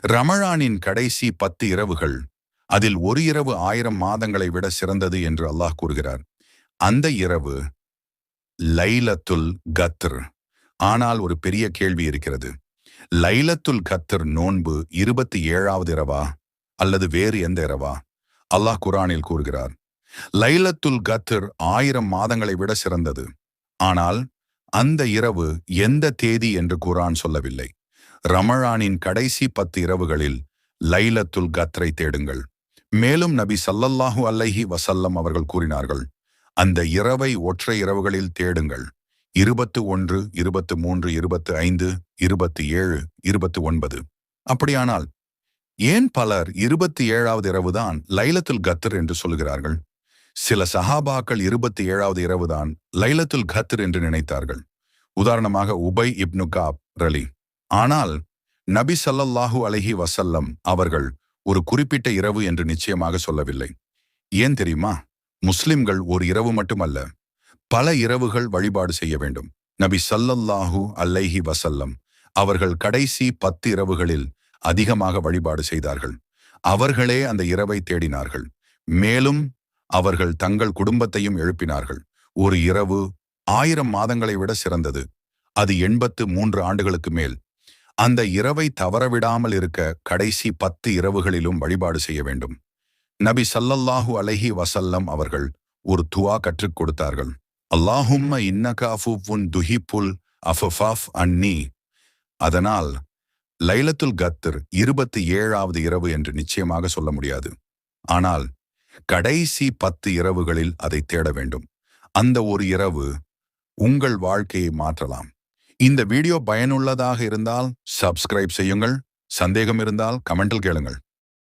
ரமழானின் கடைசி 10 இரவுகள், அதில் ஒரு இரவு 1000 மாதங்களை விட சிறந்தது என்று அல்லாஹ் கூறுகிறார். அந்த இரவு லைலத்துல் கத்ர். ஆனால் ஒரு பெரிய கேள்வி இருக்கிறது. லைலத்துல் கத்ர் நோன்பு 27வது இரவா அல்லது வேறு எந்த இரவா? அல்லாஹ் குர்ஆனில் கூறுகிறார், லைலத்துல் கத்ர் 1000 மாதங்களை விட சிறந்தது. ஆனால் அந்த இரவு எந்த தேதி என்று குர்ஆன் சொல்லவில்லை. ரமழானின் கடைசி 10 இரவுகளில் லைலத்துல் கத்ரை தேடுங்கள். மேலும் நபி ஸல்லல்லாஹு அலைஹி வஸல்லம் அவர்கள் கூறினார்கள், அந்த இரவை ஒற்றை இரவுகளில் தேடுங்கள். 21, 23, 25, 27, 29. அப்படியானால் ஏன் பலர் 27வது இரவுதான் லைலத்துல் கத்ர் என்று சொல்கிறார்கள்? சில சஹாபாக்கள் 27வது இரவுதான் லைலத்துல் கத்ர் என்று நினைத்தார்கள். உதாரணமாக உபை இப்னு காப் ரலி. ஆனால் நபி ஸல்லல்லாஹு அலைஹி வஸல்லம் அவர்கள் ஒரு குறிப்பிட்ட இரவு என்று நிச்சயமாக சொல்லவில்லை. ஏன் தெரியுமா? முஸ்லிம்கள் ஒரு இரவு மட்டுமல்ல, பல இரவுகள் வழிபாடு செய்ய வேண்டும். நபி ஸல்லல்லாஹு அலைஹி வஸல்லம் அவர்கள் கடைசி 10 இரவுகளில் அதிகமாக வழிபாடு செய்தார்கள். அவர்களே அந்த இரவை தேடினார்கள். மேலும் அவர்கள் தங்கள் குடும்பத்தையும் எழுப்பினார்கள். ஒரு இரவு 1000 மாதங்களை விட சிறந்தது. அது 83 ஆண்டுகளுக்கு மேல். அந்த இரவை தவறவிடாமல் இருக்க கடைசி 10 இரவுகளிலும் வழிபாடு செய்ய வேண்டும். நபி ஸல்லல்லாஹு அலைஹி வஸல்லம் அவர்கள் ஒரு துஆ கற்றுக் கொடுத்தார்கள். அல்லாஹும்ம இன்னக அஃபுவுன் துஹிப்புல் அஃபஃபாஃப் அன்னி. அதனால் லைலத்துல் கத்ர் 27வது இரவு என்று நிச்சயமாக சொல்ல முடியாது. ஆனால் கடைசி 10 இரவுகளில் அதை தேட வேண்டும். அந்த ஒரு இரவு உங்கள் வாழ்க்கையை மாற்றலாம். இந்த வீடியோ பயனுள்ளதாக இருந்தால் சப்ஸ்கிரைப் செய்யுங்கள். சந்தேகம் இருந்தால் கமெண்டில் கேளுங்கள்.